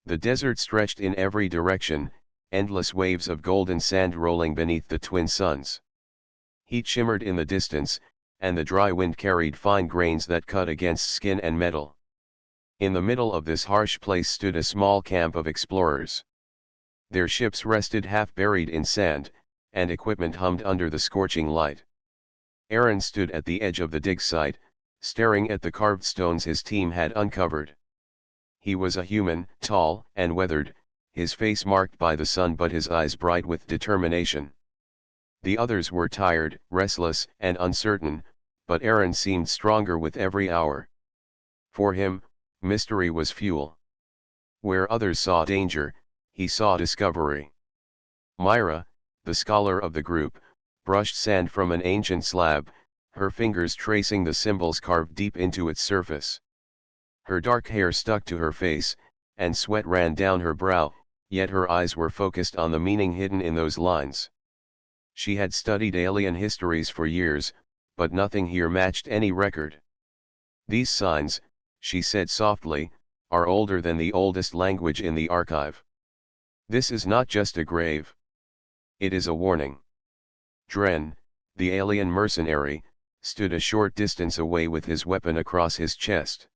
The desert stretched in every direction, endless waves of golden sand rolling beneath the twin suns. Heat shimmered in the distance, and the dry wind carried fine grains that cut against skin and metal. In the middle of this harsh place stood a small camp of explorers. Their ships rested half buried in sand, and equipment hummed under the scorching light. Aaron stood at the edge of the dig site, staring at the carved stones his team had uncovered. He was a human, tall and weathered, his face marked by the sun but his eyes bright with determination. The others were tired, restless, and uncertain, but Aaron seemed stronger with every hour. For him, mystery was fuel. Where others saw danger, he saw discovery. Myra, the scholar of the group, brushed sand from an ancient slab, her fingers tracing the symbols carved deep into its surface. Her dark hair stuck to her face, and sweat ran down her brow, yet her eyes were focused on the meaning hidden in those lines. She had studied alien histories for years, but nothing here matched any record. These signs, she said softly, are older than the oldest language in the archive. This is not just a grave. It is a warning. Dren, the alien mercenary, stood a short distance away with his weapon across his chest.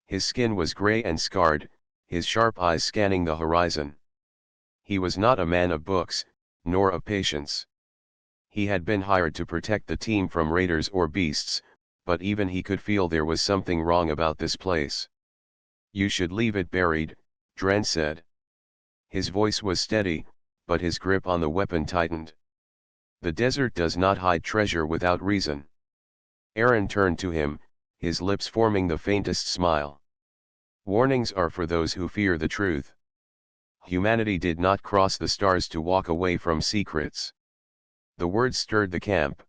His skin was gray and scarred, his sharp eyes scanning the horizon. He was not a man of books, nor of patience. He had been hired to protect the team from raiders or beasts, but even he could feel there was something wrong about this place. "You should leave it buried," Dren said. His voice was steady, but his grip on the weapon tightened. The desert does not hide treasure without reason. Aaron turned to him, his lips forming the faintest smile. "Warnings are for those who fear the truth. Humanity did not cross the stars to walk away from secrets." The words stirred the camp.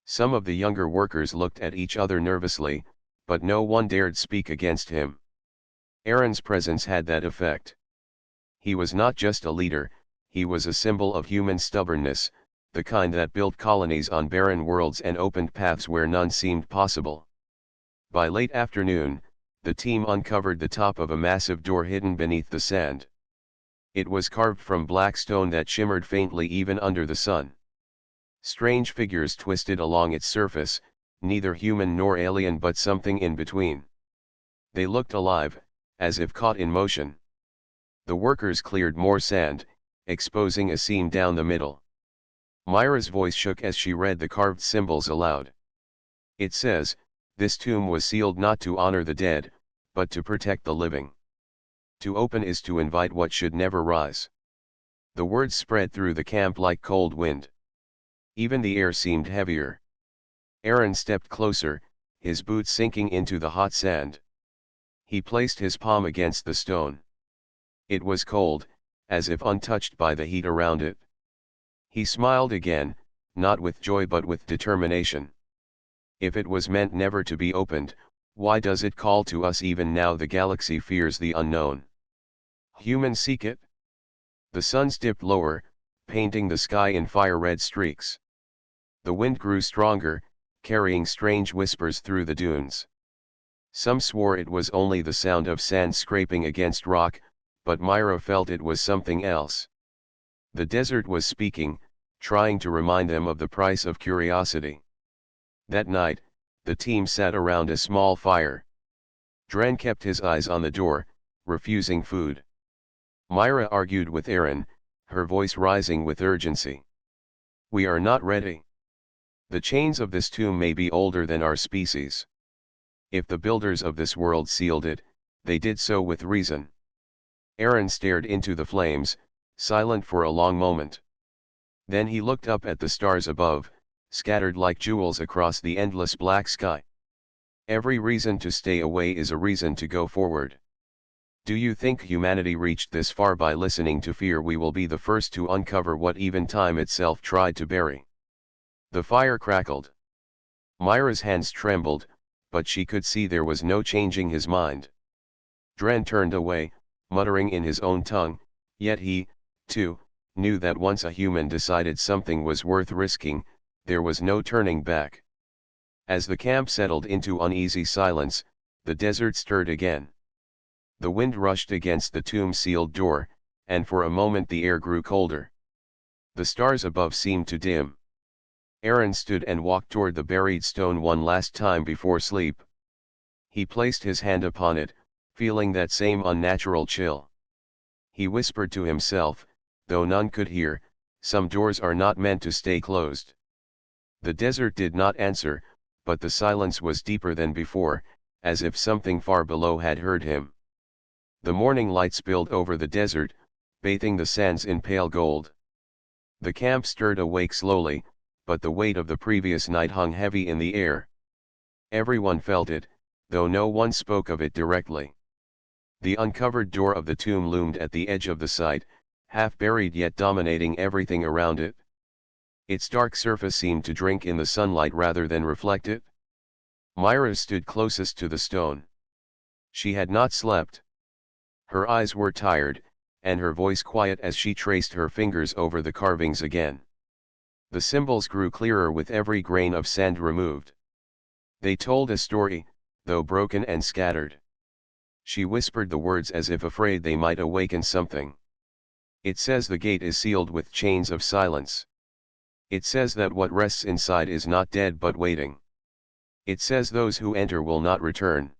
Some of the younger workers looked at each other nervously, but no one dared speak against him. Aaron's presence had that effect. He was not just a leader, he was a symbol of human stubbornness, the kind that built colonies on barren worlds and opened paths where none seemed possible. By late afternoon, the team uncovered the top of a massive door hidden beneath the sand. It was carved from black stone that shimmered faintly even under the sun. Strange figures twisted along its surface, neither human nor alien but something in between. They looked alive, as if caught in motion. The workers cleared more sand, exposing a seam down the middle. Myra's voice shook as she read the carved symbols aloud. "It says, this tomb was sealed not to honor the dead, but to protect the living. To open is to invite what should never rise." The words spread through the camp like cold wind. Even the air seemed heavier. Aaron stepped closer, his boots sinking into the hot sand. He placed his palm against the stone. It was cold, as if untouched by the heat around it. He smiled again, not with joy but with determination. If it was meant never to be opened, why does it call to us even now? The galaxy fears the unknown. Humans seek it. The suns dipped lower, painting the sky in fire-red streaks. The wind grew stronger, carrying strange whispers through the dunes. Some swore it was only the sound of sand scraping against rock, but Myra felt it was something else. The desert was speaking, trying to remind them of the price of curiosity. That night, the team sat around a small fire. Dren kept his eyes on the door, refusing food. Myra argued with Aaron, her voice rising with urgency. "We are not ready. The chains of this tomb may be older than our species. If the builders of this world sealed it, they did so with reason." Aaron stared into the flames, silent for a long moment. Then he looked up at the stars above, scattered like jewels across the endless black sky. "Every reason to stay away is a reason to go forward. Do you think humanity reached this far by listening to fear? We will be the first to uncover what even time itself tried to bury." The fire crackled. Myra's hands trembled, but she could see there was no changing his mind. Dren turned away, muttering in his own tongue, yet he, too, knew that once a human decided something was worth risking, there was no turning back. As the camp settled into uneasy silence, the desert stirred again. The wind rushed against the tomb-sealed door, and for a moment the air grew colder. The stars above seemed to dim. Aaron stood and walked toward the buried stone one last time before sleep. He placed his hand upon it, feeling that same unnatural chill. He whispered to himself, though none could hear, "Some doors are not meant to stay closed." The desert did not answer, but the silence was deeper than before, as if something far below had heard him. The morning light spilled over the desert, bathing the sands in pale gold. The camp stirred awake slowly, but the weight of the previous night hung heavy in the air. Everyone felt it, though no one spoke of it directly. The uncovered door of the tomb loomed at the edge of the site, half buried yet dominating everything around it. Its dark surface seemed to drink in the sunlight rather than reflect it. Myra stood closest to the stone. She had not slept. Her eyes were tired, and her voice quiet as she traced her fingers over the carvings again. The symbols grew clearer with every grain of sand removed. They told a story, though broken and scattered. She whispered the words as if afraid they might awaken something. "It says the gate is sealed with chains of silence. It says that what rests inside is not dead but waiting. It says those who enter will not return."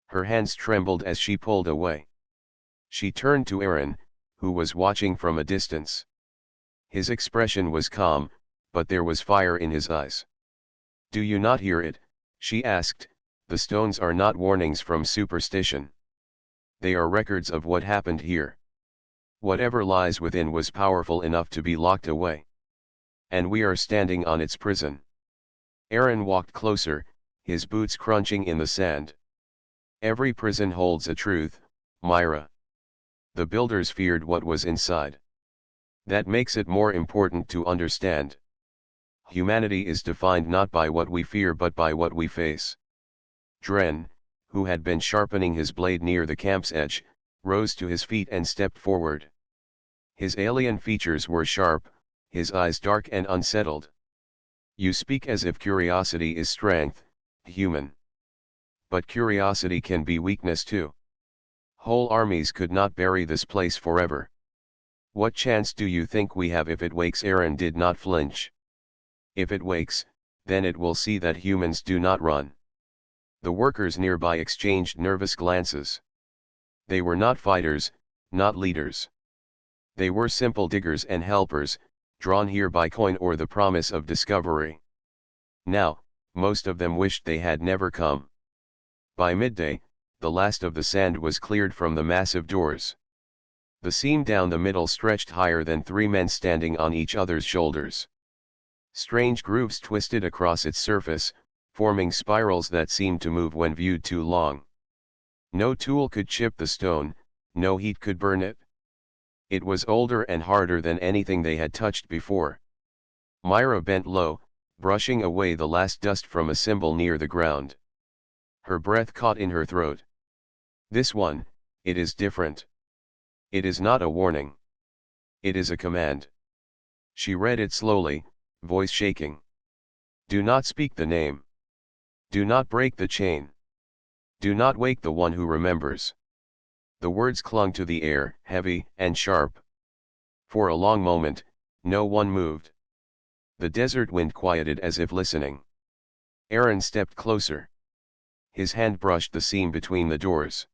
Her hands trembled as she pulled away. She turned to Aaron, who was watching from a distance. His expression was calm, but there was fire in his eyes. "Do you not hear it?" she asked. "The stones are not warnings from superstition. They are records of what happened here. Whatever lies within was powerful enough to be locked away. And we are standing on its prison." Aaron walked closer, his boots crunching in the sand. "Every prison holds a truth, Myra. The builders feared what was inside. That makes it more important to understand. Humanity is defined not by what we fear but by what we face." Dren, who had been sharpening his blade near the camp's edge, rose to his feet and stepped forward. His alien features were sharp, his eyes dark and unsettled. "You speak as if curiosity is strength, human. But curiosity can be weakness too. Whole armies could not bury this place forever. What chance do you think we have if it wakes?" Aaron did not flinch. "If it wakes, then it will see that humans do not run." The workers nearby exchanged nervous glances. They were not fighters, not leaders. They were simple diggers and helpers, drawn here by coin or the promise of discovery. Now, most of them wished they had never come. By midday, the last of the sand was cleared from the massive doors. The seam down the middle stretched higher than 3 men standing on each other's shoulders. Strange grooves twisted across its surface, forming spirals that seemed to move when viewed too long. No tool could chip the stone, no heat could burn it. It was older and harder than anything they had touched before. Myra bent low, brushing away the last dust from a symbol near the ground. Her breath caught in her throat. "This one, it is different. It is not a warning. It is a command." She read it slowly, voice shaking. "Do not speak the name. Do not break the chain. Do not wake the one who remembers." The words clung to the air, heavy and sharp. For a long moment, no one moved. The desert wind quieted as if listening. Aaron stepped closer. His hand brushed the seam between the doors.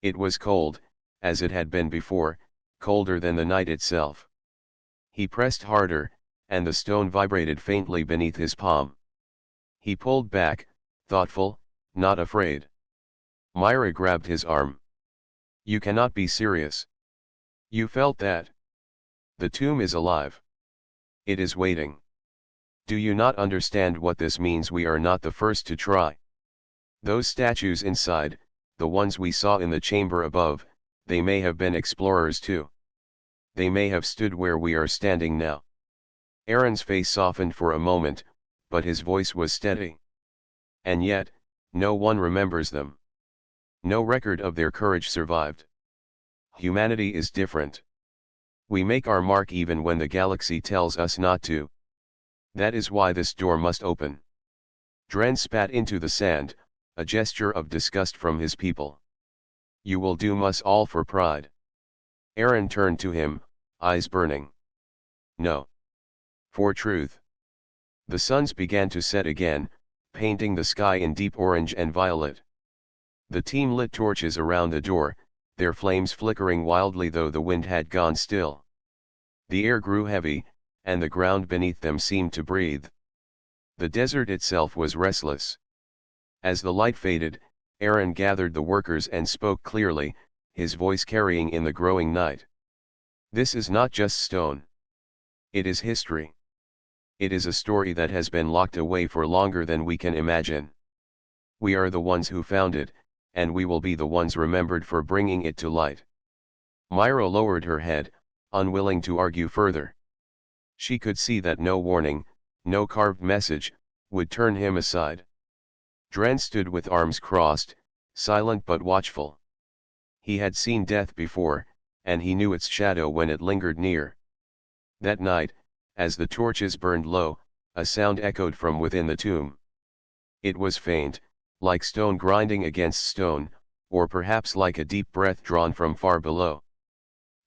It was cold, as it had been before, colder than the night itself. He pressed harder, and the stone vibrated faintly beneath his palm. He pulled back, thoughtful, not afraid. Myra grabbed his arm. "You cannot be serious. You felt that. The tomb is alive. It is waiting. Do you not understand what this means? We are not the first to try. Those statues inside, the ones we saw in the chamber above, they may have been explorers too. They may have stood where we are standing now." Aaron's face softened for a moment, but his voice was steady. "And yet, no one remembers them. No record of their courage survived. Humanity is different. We make our mark even when the galaxy tells us not to. That is why this door must open." Dren spat into the sand, a gesture of disgust from his people. You will doom us all for pride. Aaron turned to him, eyes burning. No. For truth. The suns began to set again, painting the sky in deep orange and violet. The team lit torches around the door, their flames flickering wildly though the wind had gone still. The air grew heavy, and the ground beneath them seemed to breathe. The desert itself was restless. As the light faded, Aaron gathered the workers and spoke clearly, his voice carrying in the growing night. This is not just stone. It is history. It is a story that has been locked away for longer than we can imagine. We are the ones who found it, and we will be the ones remembered for bringing it to light. Myra lowered her head, unwilling to argue further. She could see that no warning, no carved message, would turn him aside. Dren stood with arms crossed, silent but watchful. He had seen death before, and he knew its shadow when it lingered near. That night, as the torches burned low, a sound echoed from within the tomb. It was faint, like stone grinding against stone, or perhaps like a deep breath drawn from far below.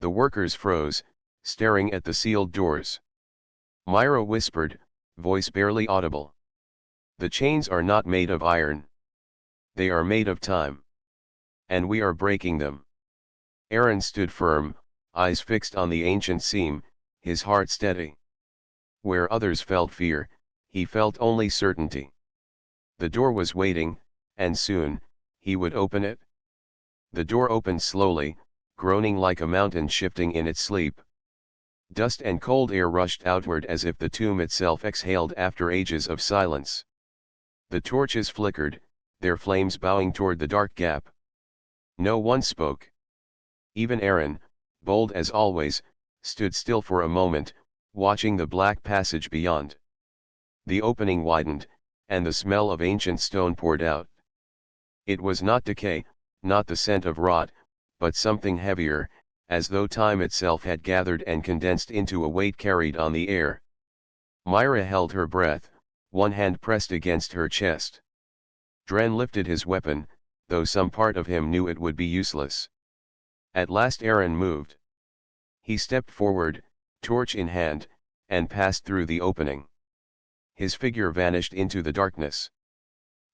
The workers froze, staring at the sealed doors. Myra whispered, voice barely audible. The chains are not made of iron. They are made of time. And we are breaking them. Aaron stood firm, eyes fixed on the ancient seam, his heart steady. Where others felt fear, he felt only certainty. The door was waiting, and soon, he would open it. The door opened slowly, groaning like a mountain shifting in its sleep. Dust and cold air rushed outward as if the tomb itself exhaled after ages of silence. The torches flickered, their flames bowing toward the dark gap. No one spoke. Even Aaron, bold as always, stood still for a moment, watching the black passage beyond. The opening widened, and the smell of ancient stone poured out. It was not decay, not the scent of rot, but something heavier, as though time itself had gathered and condensed into a weight carried on the air. Myra held her breath, one hand pressed against her chest. Dren lifted his weapon, though some part of him knew it would be useless. At last Aaron moved. He stepped forward, torch in hand, and passed through the opening. His figure vanished into the darkness.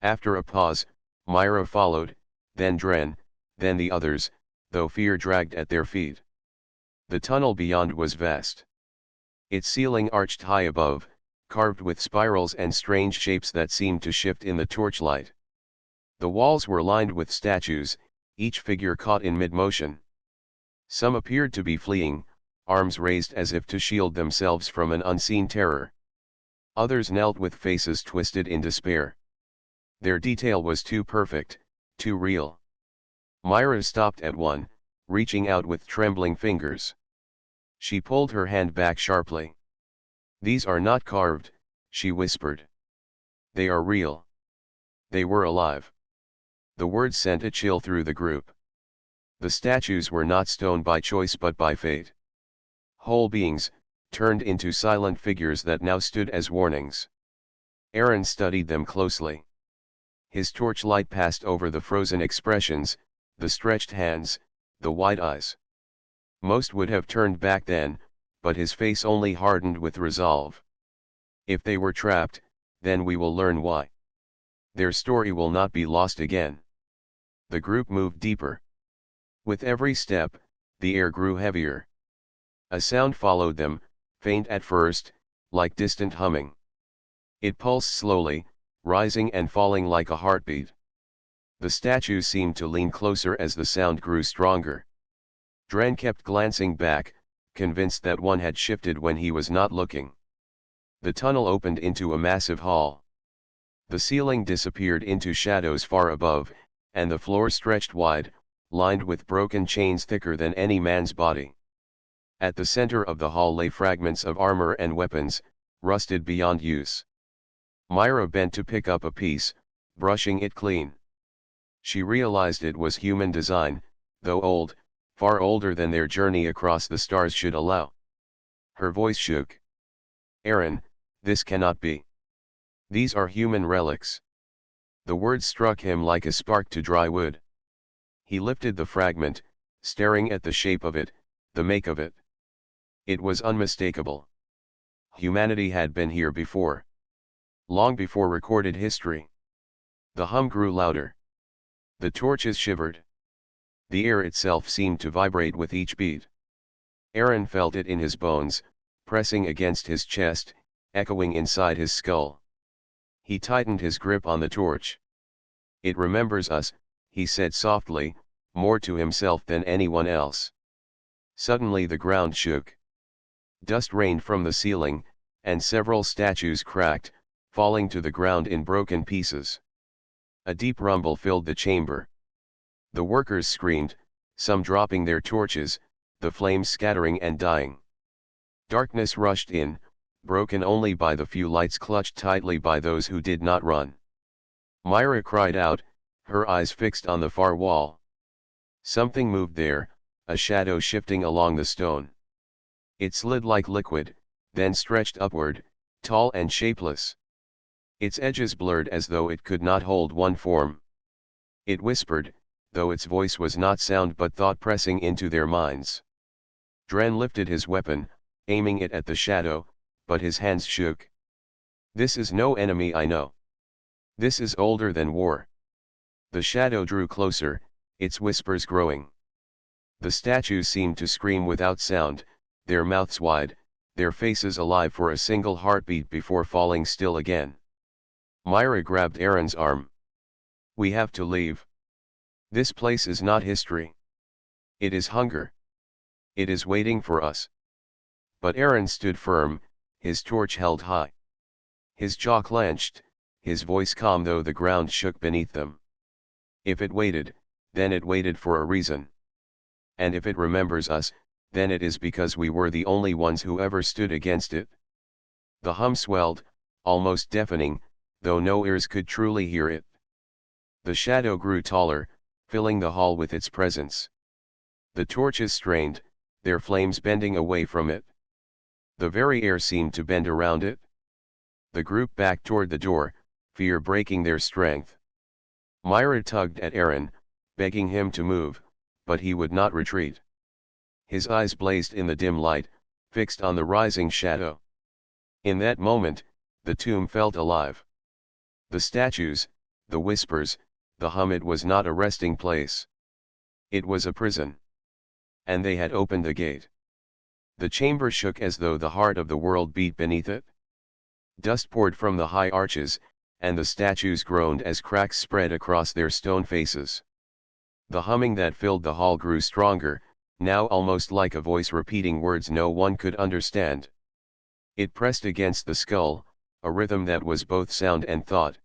After a pause, Myra followed, then Dren, then the others, though fear dragged at their feet. The tunnel beyond was vast. Its ceiling arched high above, carved with spirals and strange shapes that seemed to shift in the torchlight. The walls were lined with statues, each figure caught in mid-motion. Some appeared to be fleeing, arms raised as if to shield themselves from an unseen terror. Others knelt with faces twisted in despair. Their detail was too perfect, too real. Myra stopped at one, reaching out with trembling fingers. She pulled her hand back sharply. "These are not carved," she whispered. "They are real. They were alive." The words sent a chill through the group. The statues were not stone by choice but by fate. Whole beings, turned into silent figures that now stood as warnings. Aaron studied them closely. His torchlight passed over the frozen expressions, the stretched hands, the wide eyes. Most would have turned back then, but his face only hardened with resolve. If they were trapped, then we will learn why. Their story will not be lost again. The group moved deeper. With every step, the air grew heavier. A sound followed them, faint at first, like distant humming. It pulsed slowly, rising and falling like a heartbeat. The statues seemed to lean closer as the sound grew stronger. Dren kept glancing back, convinced that one had shifted when he was not looking. The tunnel opened into a massive hall. The ceiling disappeared into shadows far above, and the floor stretched wide, lined with broken chains thicker than any man's body. At the center of the hall lay fragments of armor and weapons, rusted beyond use. Myra bent to pick up a piece, brushing it clean. She realized it was human design, though old, far older than their journey across the stars should allow. Her voice shook. "Aaron, this cannot be. These are human relics." The words struck him like a spark to dry wood. He lifted the fragment, staring at the shape of it, the make of it. It was unmistakable. Humanity had been here before. Long before recorded history. The hum grew louder. The torches shivered. The air itself seemed to vibrate with each beat. Aaron felt it in his bones, pressing against his chest, echoing inside his skull. He tightened his grip on the torch. "It remembers us," he said softly, more to himself than anyone else. Suddenly the ground shook. Dust rained from the ceiling, and several statues cracked, falling to the ground in broken pieces. A deep rumble filled the chamber. The workers screamed, some dropping their torches, the flames scattering and dying. Darkness rushed in, broken only by the few lights clutched tightly by those who did not run. Myra cried out, her eyes fixed on the far wall. Something moved there, a shadow shifting along the stone. It slid like liquid, then stretched upward, tall and shapeless. Its edges blurred as though it could not hold one form. It whispered, though its voice was not sound but thought pressing into their minds. Dren lifted his weapon, aiming it at the shadow, but his hands shook. "This is no enemy I know. This is older than war." The shadow drew closer, its whispers growing. The statues seemed to scream without sound, their mouths wide, their faces alive for a single heartbeat before falling still again. Myra grabbed Aaron's arm. "We have to leave. This place is not history. It is hunger. It is waiting for us." But Aaron stood firm, his torch held high. His jaw clenched, his voice calm though the ground shook beneath them. "If it waited, then it waited for a reason. And if it remembers us, then it is because we were the only ones who ever stood against it." The hum swelled, almost deafening, though no ears could truly hear it. The shadow grew taller, filling the hall with its presence. The torches strained, their flames bending away from it. The very air seemed to bend around it. The group backed toward the door, fear breaking their strength. Myra tugged at Aaron, begging him to move, but he would not retreat. His eyes blazed in the dim light, fixed on the rising shadow. In that moment, the tomb felt alive. The statues, the whispers, the hum, it was not a resting place. It was a prison. And they had opened the gate. The chamber shook as though the heart of the world beat beneath it. Dust poured from the high arches, and the statues groaned as cracks spread across their stone faces. The humming that filled the hall grew stronger, now almost like a voice repeating words no one could understand. It pressed against the skull, a rhythm that was both sound and thought.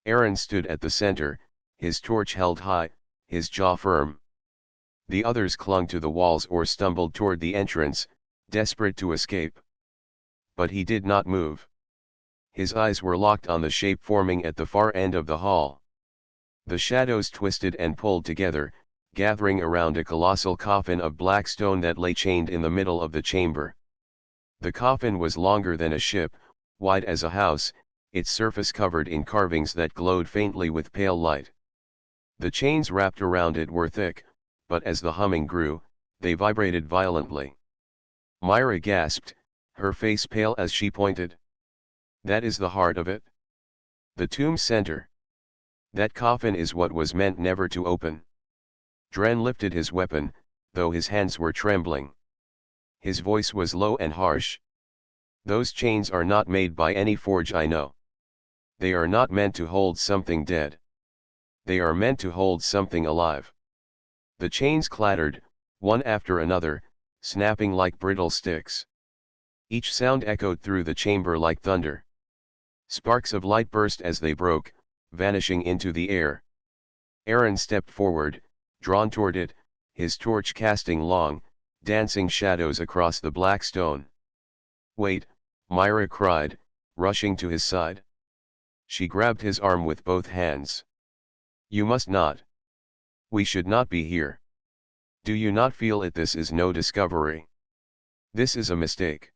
Aaron stood at the center, his torch held high, his jaw firm. The others clung to the walls or stumbled toward the entrance, desperate to escape. But he did not move. His eyes were locked on the shape forming at the far end of the hall. The shadows twisted and pulled together, gathering around a colossal coffin of black stone that lay chained in the middle of the chamber. The coffin was longer than a ship, wide as a house, its surface covered in carvings that glowed faintly with pale light. The chains wrapped around it were thick, but as the humming grew, they vibrated violently. Myra gasped, her face pale as she pointed. "That is the heart of it. The tomb's center. That coffin is what was meant never to open." Dren lifted his weapon, though his hands were trembling. His voice was low and harsh. "Those chains are not made by any forge I know. They are not meant to hold something dead. They are meant to hold something alive." The chains clattered, one after another, snapping like brittle sticks. Each sound echoed through the chamber like thunder. Sparks of light burst as they broke, vanishing into the air. Aaron stepped forward, drawn toward it, his torch casting long, dancing shadows across the black stone. "Wait," Myra cried, rushing to his side. She grabbed his arm with both hands. "You must not. We should not be here. Do you not feel it? This is no discovery. This is a mistake."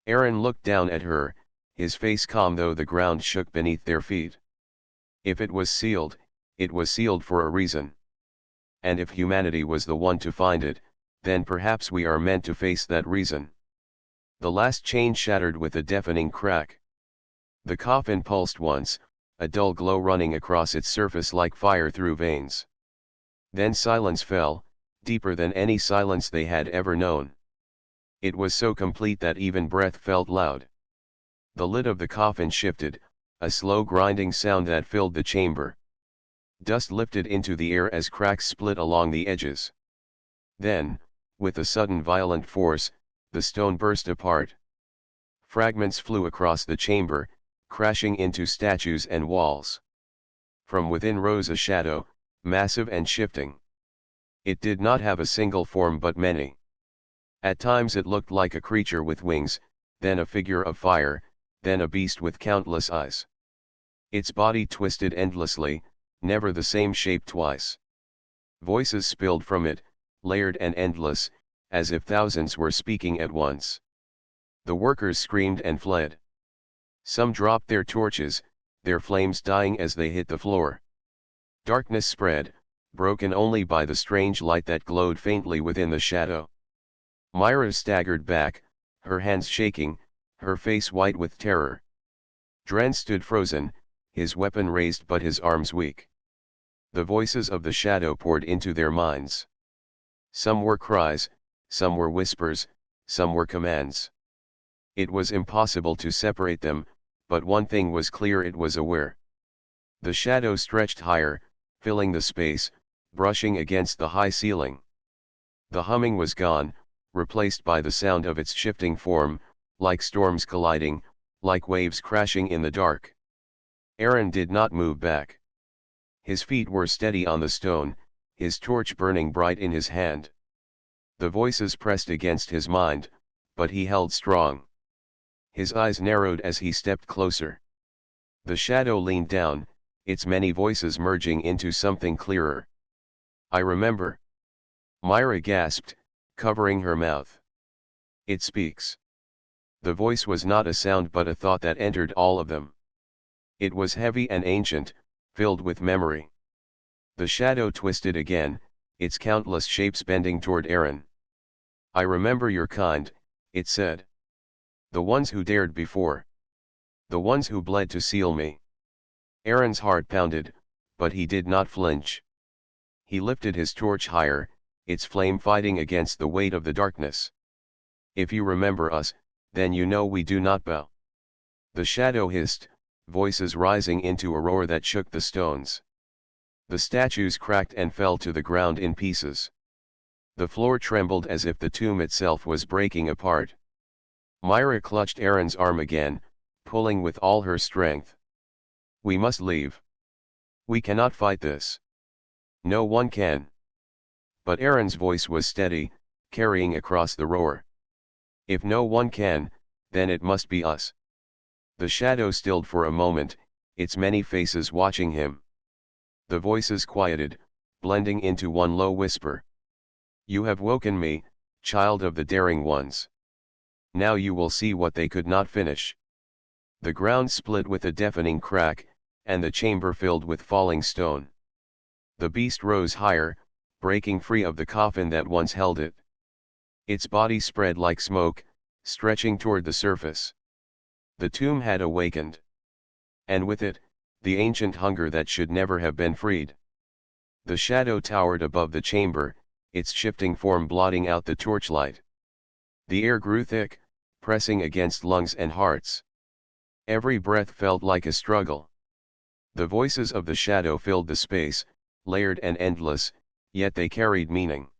Aaron looked down at her, his face calm though the ground shook beneath their feet. "If it was sealed, it was sealed for a reason. and if humanity was the one to find it, then perhaps we are meant to face that reason. The last chain shattered with a deafening crack. The coffin pulsed once, a dull glow running across its surface like fire through veins. Then silence fell, deeper than any silence they had ever known. It was so complete that even breath felt loud. The lid of the coffin shifted, a slow grinding sound that filled the chamber. Dust lifted into the air as cracks split along the edges. Then, with a sudden violent force, the stone burst apart. Fragments flew across the chamber, crashing into statues and walls. From within rose a shadow, massive and shifting. It did not have a single form but many. At times it looked like a creature with wings, then a figure of fire, then a beast with countless eyes. Its body twisted endlessly, never the same shape twice. Voices spilled from it, layered and endless, as if thousands were speaking at once. The workers screamed and fled. Some dropped their torches, their flames dying as they hit the floor. Darkness spread, broken only by the strange light that glowed faintly within the shadow. Myra staggered back, her hands shaking, her face white with terror. Dren stood frozen, his weapon raised but his arms weak. The voices of the shadow poured into their minds. Some were cries, some were whispers, some were commands. It was impossible to separate them, but one thing was clear: it was aware. The shadow stretched higher, filling the space, brushing against the high ceiling. The humming was gone, replaced by the sound of its shifting form, like storms colliding, like waves crashing in the dark. Aaron did not move back. His feet were steady on the stone, his torch burning bright in his hand. The voices pressed against his mind, but he held strong. His eyes narrowed as he stepped closer. The shadow leaned down, its many voices merging into something clearer. "I remember." Myra gasped, covering her mouth. "It speaks." The voice was not a sound but a thought that entered all of them. It was heavy and ancient, filled with memory. The shadow twisted again, its countless shapes bending toward Aaron. "I remember your kind," it said. "The ones who dared before. The ones who bled to seal me." Aaron's heart pounded, but he did not flinch. He lifted his torch higher, its flame fighting against the weight of the darkness. "If you remember us, then you know we do not bow." The shadow hissed, voices rising into a roar that shook the stones. The statues cracked and fell to the ground in pieces. The floor trembled as if the tomb itself was breaking apart. Myra clutched Aaron's arm again, pulling with all her strength. "We must leave. We cannot fight this. No one can." But Aaron's voice was steady, carrying across the roar. "If no one can, then it must be us." The shadow stilled for a moment, its many faces watching him. The voices quieted, blending into one low whisper. "You have woken me, child of the daring ones. Now you will see what they could not finish." The ground split with a deafening crack, and the chamber filled with falling stone. The beast rose higher, breaking free of the coffin that once held it. Its body spread like smoke, stretching toward the surface. The tomb had awakened. And with it, the ancient hunger that should never have been freed. The shadow towered above the chamber, its shifting form blotting out the torchlight. The air grew thick, pressing against lungs and hearts. Every breath felt like a struggle. The voices of the shadow filled the space, layered and endless, yet they carried meaning.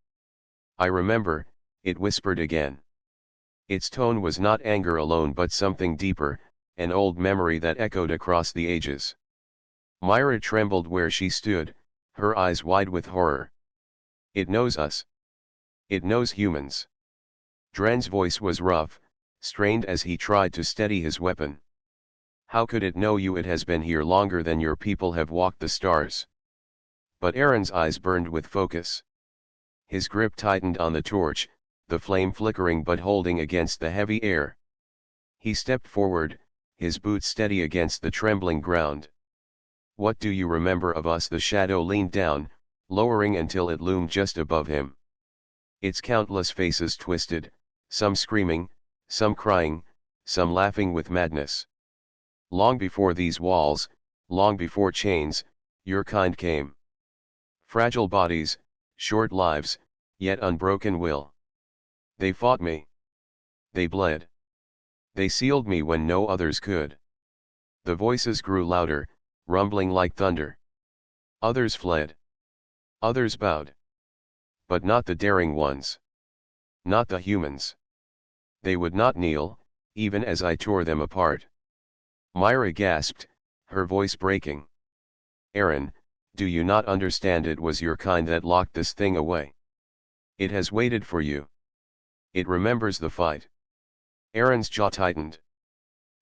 "I remember," it whispered again. Its tone was not anger alone but something deeper, an old memory that echoed across the ages. Myra trembled where she stood, her eyes wide with horror. "It knows us. It knows humans." Dren's voice was rough, strained as he tried to steady his weapon. "How could it know you? It has been here longer than your people have walked the stars." But Aaron's eyes burned with focus. His grip tightened on the torch, the flame flickering but holding against the heavy air. He stepped forward, his boots steady against the trembling ground. "What do you remember of us?" The shadow leaned down, lowering until it loomed just above him. Its countless faces twisted, some screaming, some crying, some laughing with madness. Long before these walls, long before chains, your kind came. Fragile bodies, short lives, yet unbroken will. They fought me. They bled. They sealed me when no others could. The voices grew louder, rumbling like thunder. Others fled. Others bowed. But not the daring ones. Not the humans. They would not kneel, even as I tore them apart. Myra gasped, her voice breaking. Aaron, do you not understand? It was your kind that locked this thing away. It has waited for you. It remembers the fight. Aaron's jaw tightened.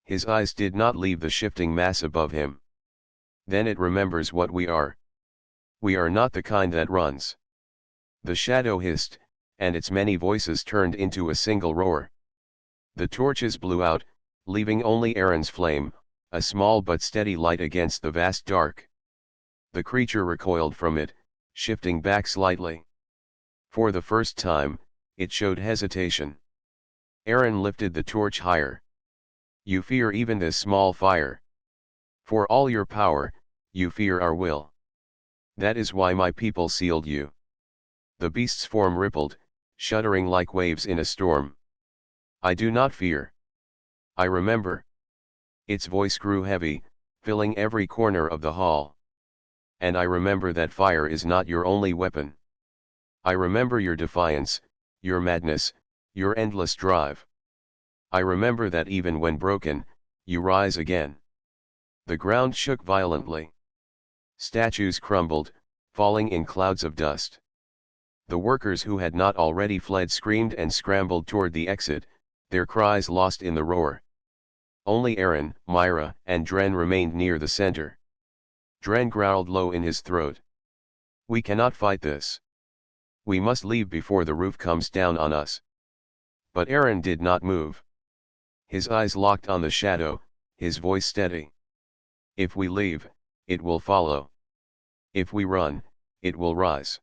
His eyes did not leave the shifting mass above him. Then it remembers what we are. We are not the kind that runs. The shadow hissed, and its many voices turned into a single roar. The torches blew out, leaving only Aaron's flame, a small but steady light against the vast dark. The creature recoiled from it, shifting back slightly. For the first time, it showed hesitation. Aaron lifted the torch higher. You fear even this small fire. For all your power, you fear our will. That is why my people sealed you. The beast's form rippled, shuddering like waves in a storm. I do not fear. I remember. Its voice grew heavy, filling every corner of the hall. And I remember that fire is not your only weapon. I remember your defiance, your madness, your endless drive. I remember that even when broken, you rise again. The ground shook violently. Statues crumbled, falling in clouds of dust. The workers who had not already fled screamed and scrambled toward the exit, their cries lost in the roar. Only Aaron, Myra, and Dren remained near the center. Dren growled low in his throat. We cannot fight this. We must leave before the roof comes down on us. But Aaron did not move. His eyes locked on the shadow, his voice steady. If we leave, it will follow. If we run, it will rise.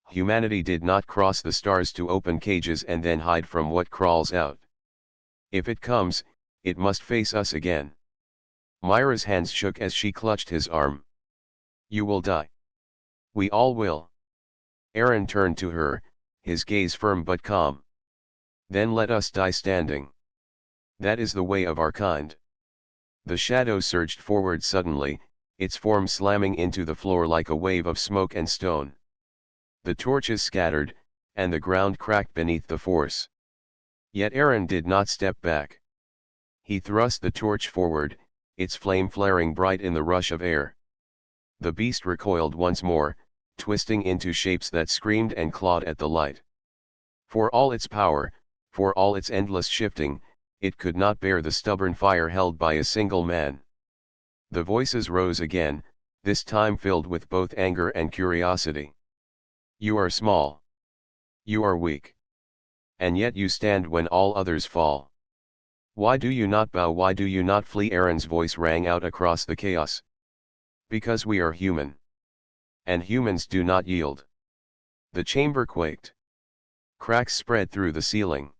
Humanity did not cross the stars to open cages and then hide from what crawls out. If it comes, it must face us again. Myra's hands shook as she clutched his arm. You will die. We all will. Aaron turned to her, his gaze firm but calm. Then let us die standing. That is the way of our kind. The shadow surged forward suddenly, its form slamming into the floor like a wave of smoke and stone. The torches scattered, and the ground cracked beneath the force. Yet Aaron did not step back. He thrust the torch forward, its flame flaring bright in the rush of air. The beast recoiled once more, twisting into shapes that screamed and clawed at the light. For all its power, for all its endless shifting, it could not bear the stubborn fire held by a single man. The voices rose again, this time filled with both anger and curiosity. You are small. You are weak. And yet you stand when all others fall. Why do you not bow? Why do you not flee? Aaron's voice rang out across the chaos. Because we are human. And humans do not yield. The chamber quaked. Cracks spread through the ceiling.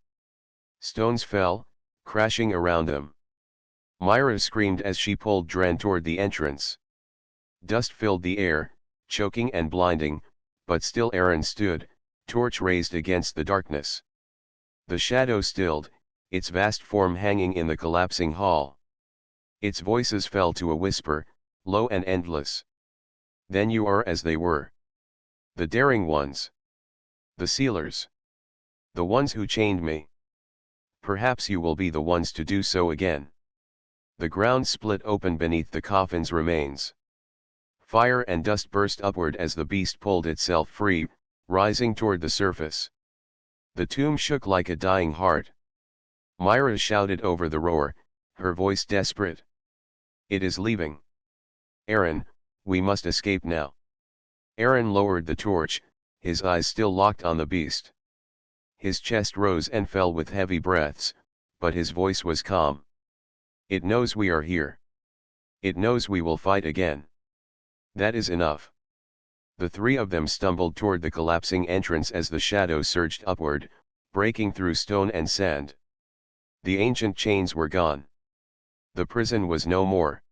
Stones fell, crashing around them. Myra screamed as she pulled Dren toward the entrance. Dust filled the air, choking and blinding, but still Aaron stood, torch raised against the darkness. The shadow stilled, its vast form hanging in the collapsing hall. Its voices fell to a whisper, low and endless. Then you are as they were. The daring ones. The sealers. The ones who chained me. Perhaps you will be the ones to do so again. The ground split open beneath the coffin's remains. Fire and dust burst upward as the beast pulled itself free, rising toward the surface. The tomb shook like a dying heart. Myra shouted over the roar, her voice desperate. It is leaving. Aaron, we must escape now. Aaron lowered the torch, his eyes still locked on the beast. His chest rose and fell with heavy breaths, but his voice was calm. It knows we are here. It knows we will fight again. That is enough. The three of them stumbled toward the collapsing entrance as the shadow surged upward, breaking through stone and sand. The ancient chains were gone. The prison was no more.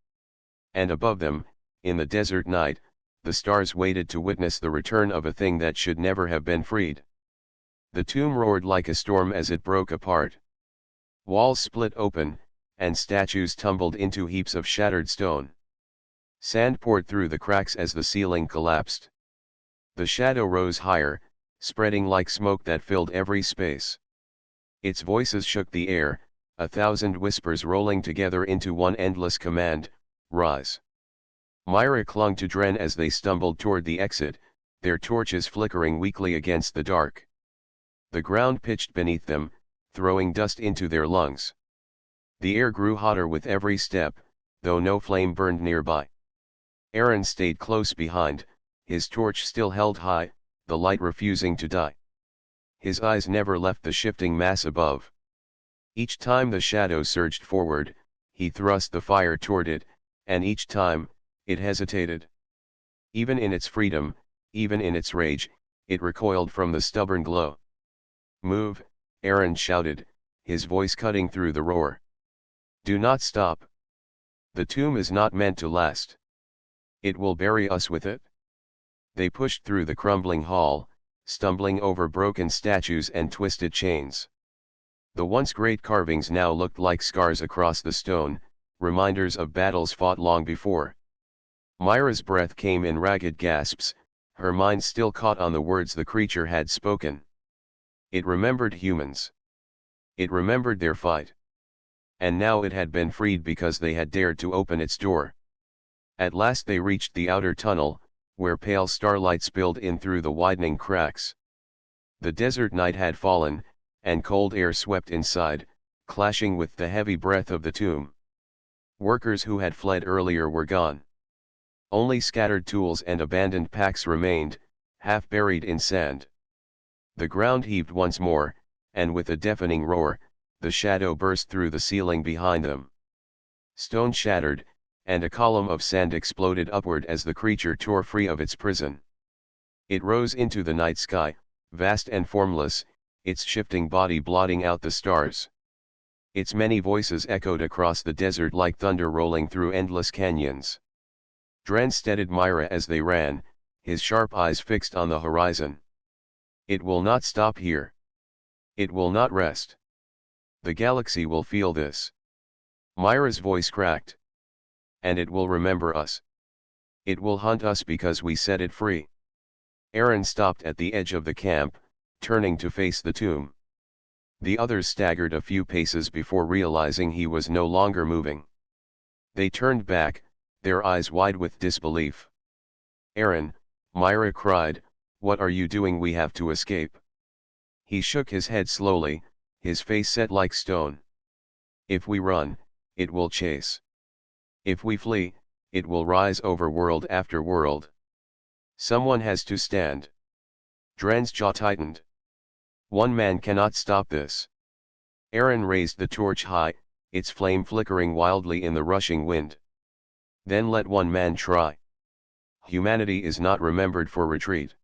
And above them, in the desert night, the stars waited to witness the return of a thing that should never have been freed. The tomb roared like a storm as it broke apart. Walls split open, and statues tumbled into heaps of shattered stone. Sand poured through the cracks as the ceiling collapsed. The shadow rose higher, spreading like smoke that filled every space. Its voices shook the air, 1,000 whispers rolling together into one endless command, rise. Myra clung to Dren as they stumbled toward the exit, their torches flickering weakly against the dark. The ground pitched beneath them, throwing dust into their lungs. The air grew hotter with every step, though no flame burned nearby. Aaron stayed close behind, his torch still held high, the light refusing to die. His eyes never left the shifting mass above. Each time the shadow surged forward, he thrust the fire toward it, and each time, it hesitated. Even in its freedom, even in its rage, it recoiled from the stubborn glow. Move, Aaron shouted, his voice cutting through the roar. Do not stop. The tomb is not meant to last. It will bury us with it. They pushed through the crumbling hall, stumbling over broken statues and twisted chains. The once great carvings now looked like scars across the stone, reminders of battles fought long before. Myra's breath came in ragged gasps, her mind still caught on the words the creature had spoken. It remembered humans. It remembered their fight. And now it had been freed because they had dared to open its door. At last they reached the outer tunnel, where pale starlight spilled in through the widening cracks. The desert night had fallen, and cold air swept inside, clashing with the heavy breath of the tomb. Workers who had fled earlier were gone. Only scattered tools and abandoned packs remained, half buried in sand. The ground heaved once more, and with a deafening roar, the shadow burst through the ceiling behind them. Stone shattered, and a column of sand exploded upward as the creature tore free of its prison. It rose into the night sky, vast and formless, its shifting body blotting out the stars. Its many voices echoed across the desert like thunder rolling through endless canyons. Dren steadied Myra as they ran, his sharp eyes fixed on the horizon. It will not stop here. It will not rest. The galaxy will feel this. Myra's voice cracked. And it will remember us. It will hunt us because we set it free. Aaron stopped at the edge of the camp, turning to face the tomb. The others staggered a few paces before realizing he was no longer moving. They turned back, their eyes wide with disbelief. Aaron, Myra cried, what are you doing? We have to escape. He shook his head slowly, his face set like stone. If we run, it will chase. If we flee, it will rise over world after world. Someone has to stand. Dren's jaw tightened. One man cannot stop this. Aaron raised the torch high, its flame flickering wildly in the rushing wind. Then let one man try. Humanity is not remembered for retreat.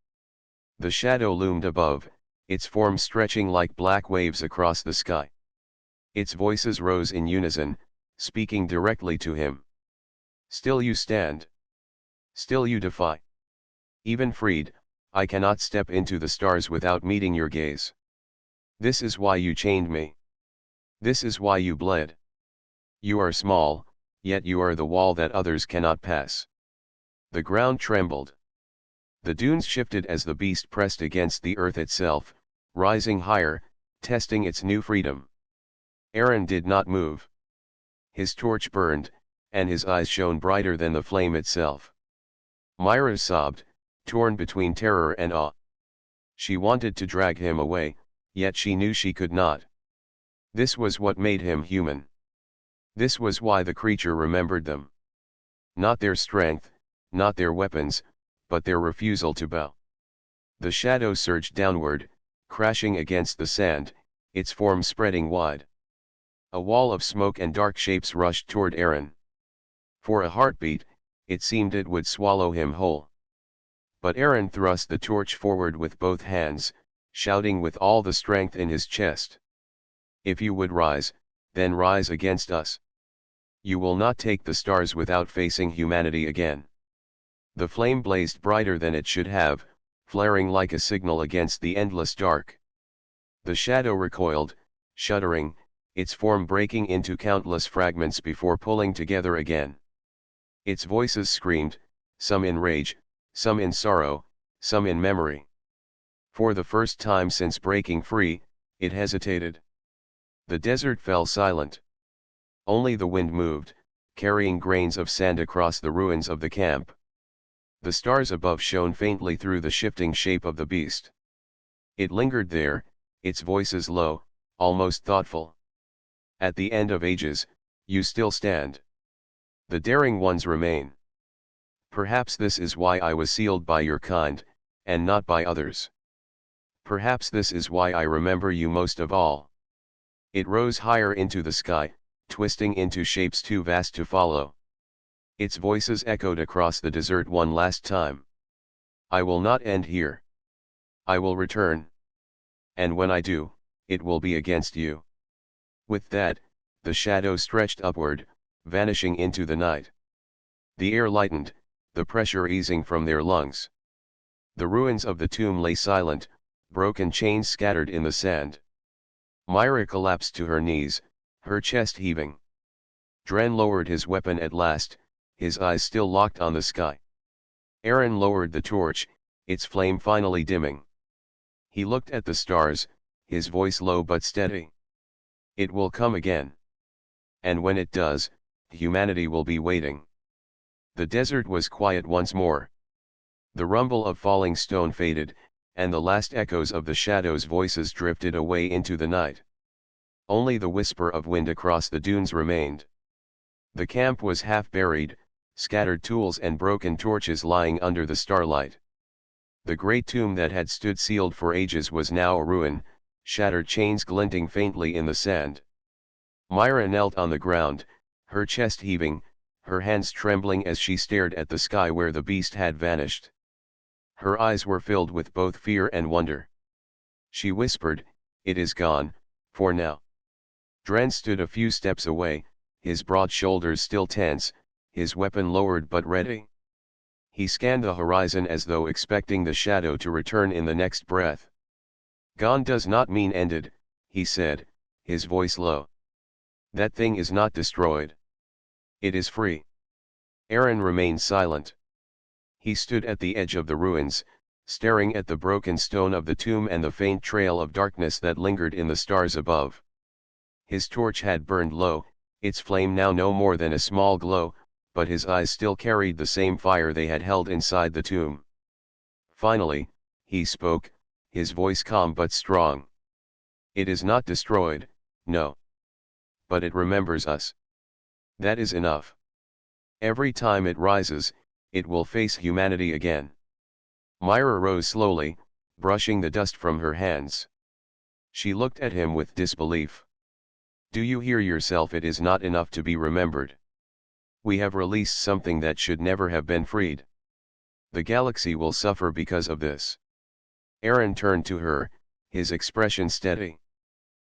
The shadow loomed above, its form stretching like black waves across the sky. Its voices rose in unison, speaking directly to him. Still you stand. Still you defy. Even freed, I cannot step into the stars without meeting your gaze. This is why you chained me. This is why you bled. You are small, yet you are the wall that others cannot pass. The ground trembled. The dunes shifted as the beast pressed against the earth itself, rising higher, testing its new freedom. Aaron did not move. His torch burned, and his eyes shone brighter than the flame itself. Myra sobbed, torn between terror and awe. She wanted to drag him away, yet she knew she could not. This was what made him human. This was why the creature remembered them. Not their strength, not their weapons, but their refusal to bow. The shadow surged downward, crashing against the sand, its form spreading wide. A wall of smoke and dark shapes rushed toward Aaron. For a heartbeat, it seemed it would swallow him whole. But Aaron thrust the torch forward with both hands, shouting with all the strength in his chest. If you would rise, then rise against us. You will not take the stars without facing humanity again. The flame blazed brighter than it should have, flaring like a signal against the endless dark. The shadow recoiled, shuddering, its form breaking into countless fragments before pulling together again. Its voices screamed, some in rage, some in sorrow, some in memory. For the first time since breaking free, it hesitated. The desert fell silent. Only the wind moved, carrying grains of sand across the ruins of the camp. The stars above shone faintly through the shifting shape of the beast. It lingered there, its voices low, almost thoughtful. At the end of ages, you still stand. The daring ones remain. Perhaps this is why I was sealed by your kind, and not by others. Perhaps this is why I remember you most of all. It rose higher into the sky, twisting into shapes too vast to follow. Its voices echoed across the desert one last time. I will not end here. I will return. And when I do, it will be against you. With that, the shadow stretched upward, vanishing into the night. The air lightened, the pressure easing from their lungs. The ruins of the tomb lay silent, broken chains scattered in the sand. Myra collapsed to her knees, her chest heaving. Dren lowered his weapon at last, his eyes still locked on the sky. Aaron lowered the torch, its flame finally dimming. He looked at the stars, his voice low but steady. It will come again. And when it does, humanity will be waiting. The desert was quiet once more. The rumble of falling stone faded, and the last echoes of the shadow's voices drifted away into the night. Only the whisper of wind across the dunes remained. The camp was half buried, scattered tools and broken torches lying under the starlight. The great tomb that had stood sealed for ages was now a ruin, shattered chains glinting faintly in the sand. Myra knelt on the ground, her chest heaving, her hands trembling as she stared at the sky where the beast had vanished. Her eyes were filled with both fear and wonder. She whispered, "It is gone, for now." Dren stood a few steps away, his broad shoulders still tense, his weapon lowered but ready. He scanned the horizon as though expecting the shadow to return in the next breath. "Gone does not mean ended," he said, his voice low. "That thing is not destroyed. It is free." Aaron remained silent. He stood at the edge of the ruins, staring at the broken stone of the tomb and the faint trail of darkness that lingered in the stars above. His torch had burned low, its flame now no more than a small glow, but his eyes still carried the same fire they had held inside the tomb. Finally, he spoke, his voice calm but strong. "It is not destroyed, no. But it remembers us. That is enough. Every time it rises, it will face humanity again." Myra rose slowly, brushing the dust from her hands. She looked at him with disbelief. "Do you hear yourself? It is not enough to be remembered. We have released something that should never have been freed. The galaxy will suffer because of this." Aaron turned to her, his expression steady.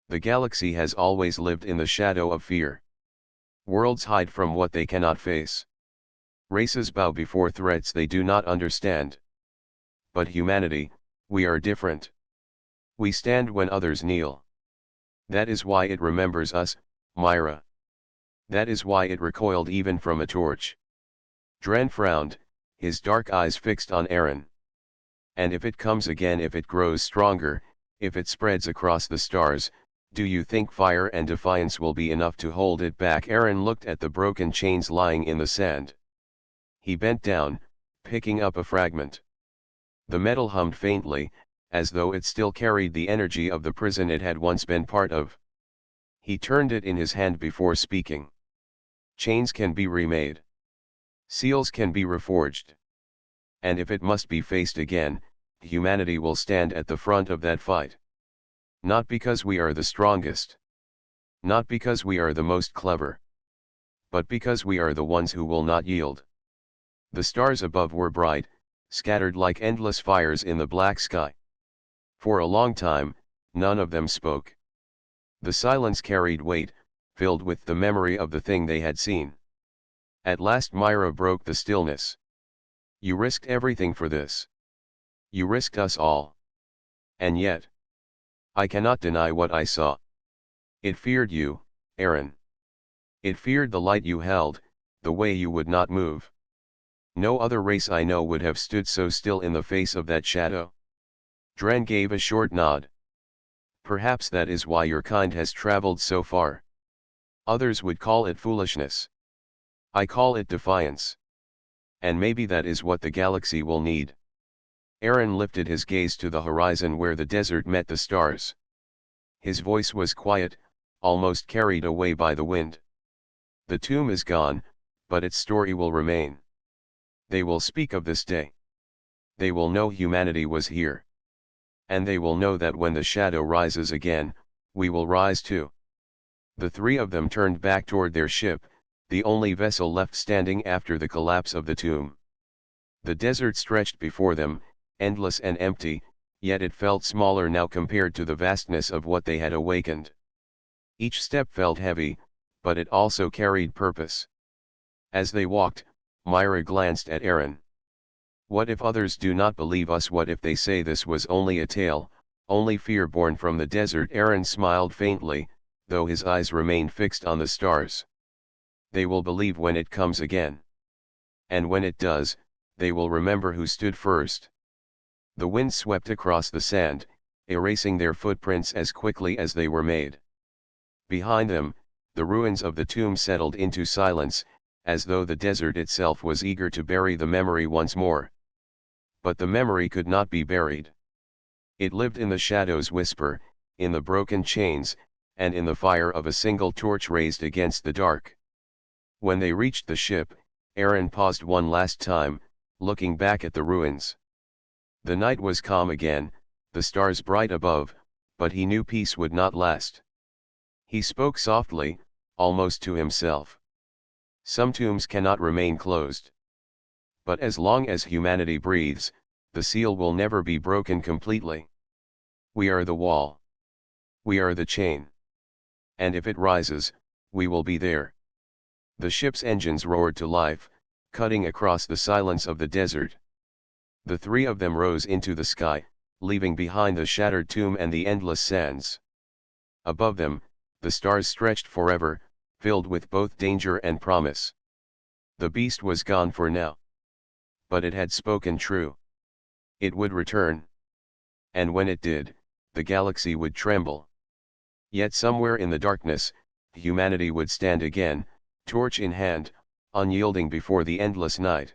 "The galaxy has always lived in the shadow of fear. Worlds hide from what they cannot face. Races bow before threats they do not understand. But humanity, we are different. We stand when others kneel. That is why it remembers us, Myra. That is why it recoiled even from a torch." Dren frowned, his dark eyes fixed on Aaron. "And if it comes again, if it grows stronger, if it spreads across the stars, do you think fire and defiance will be enough to hold it back?" Aaron looked at the broken chains lying in the sand. He bent down, picking up a fragment. The metal hummed faintly, as though it still carried the energy of the prison it had once been part of. He turned it in his hand before speaking. "Chains can be remade. Seals can be reforged. And if it must be faced again, humanity will stand at the front of that fight. Not because we are the strongest. Not because we are the most clever. But because we are the ones who will not yield." The stars above were bright, scattered like endless fires in the black sky. For a long time, none of them spoke. The silence carried weight, filled with the memory of the thing they had seen. At last Myra broke the stillness. You risked everything for this. You risked us all. And yet, I cannot deny what I saw. It feared you, Aaron. It feared the light you held, the way you would not move. No other race I know would have stood so still in the face of that shadow. Dren gave a short nod. Perhaps that is why your kind has traveled so far. Others would call it foolishness. I call it defiance. And maybe that is what the galaxy will need. Aaron lifted his gaze to the horizon where the desert met the stars. His voice was quiet, almost carried away by the wind. The tomb is gone, but its story will remain. They will speak of this day. They will know humanity was here. And they will know that when the shadow rises again, we will rise too. The three of them turned back toward their ship, the only vessel left standing after the collapse of the tomb. The desert stretched before them, endless and empty, yet it felt smaller now compared to the vastness of what they had awakened. Each step felt heavy, but it also carried purpose. As they walked, Myra glanced at Aaron. What if others do not believe us? What if they say this was only a tale, only fear born from the desert? Aaron smiled faintly, though his eyes remained fixed on the stars. They will believe when it comes again. And when it does, they will remember who stood first. The wind swept across the sand, erasing their footprints as quickly as they were made. Behind them, the ruins of the tomb settled into silence, as though the desert itself was eager to bury the memory once more. But the memory could not be buried. It lived in the shadow's whisper, in the broken chains, and in the fire of a single torch raised against the dark. When they reached the ship, Aaron paused one last time, looking back at the ruins. The night was calm again, the stars bright above, but he knew peace would not last. He spoke softly, almost to himself. Some tombs cannot remain closed. But as long as humanity breathes, the seal will never be broken completely. We are the wall. We are the chain. And if it rises, we will be there. The ship's engines roared to life, cutting across the silence of the desert. The three of them rose into the sky, leaving behind the shattered tomb and the endless sands. Above them, the stars stretched forever, filled with both danger and promise. The beast was gone for now. But it had spoken true. It would return. And when it did, the galaxy would tremble. Yet somewhere in the darkness, humanity would stand again, torch in hand, unyielding before the endless night.